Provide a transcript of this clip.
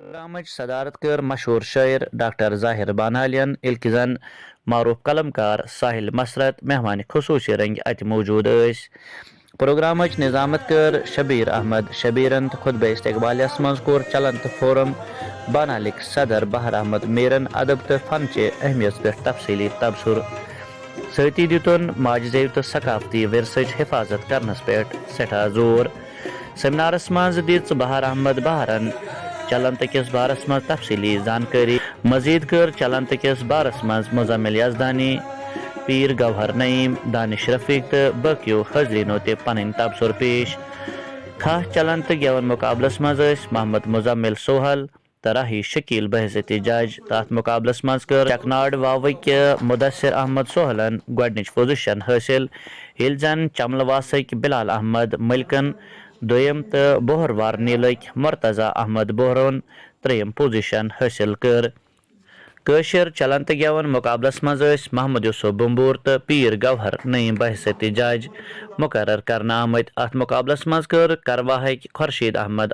प्रोग्रामच सदारत कर मशहूर शायर डॉक्टर ज़ाहिर बानालियन इल्कि जन मारूफ कलमकार साहिल मसरत मेहमान खसूसी रंग अत मौजूद प्रोग्रामच निजामत कर शबीर अहमद शबीरन तो खुतब इस्तकबालियस मज कोर चलन तो फोरम बानालिक सदर बहर अहमद मीरन अदब तो फन चे अहमियत पे तफसीली तबसुर सती दितुन माज जेव तो सकाफती विरसच हिफाजत करनस पे सठा जोर सेमिनारस मज दिच बहर अहमद बहरन चलंत किस बारस मज तफसीली जानकारी मजीद कर चलंत किस बारस मज मुजम्मिल यजदानी पीर गवहर नईम दानिश रफीक तो बकियो हजरीनो ते पन तबसुर पेश खास चलंत गेवन मुकाबलस मज मोहम्मद मुजम्मिल सोहल तराही शकील बहजती जज तथ मुकाबलस मज कर चकनाड वावक मुदसर अहमद सोहलन गोडनिच पोजिशन हासिल हिल जन चमलवासक बिलाल अहमद मलिकन दोयम तो बोहरवार नीलक मुर्तजा अहमद बोहरोन त्रेयम पोजिशन हासिल कर कशर चलंत गेवन मुकाबलस मज महमद यूसुफ बुम्बूर तो पीर गवहर नईम बहसती जज मुकर्रर करना आमत अत मुकाबलस मज कर करवाहक खुर्शीद अहमद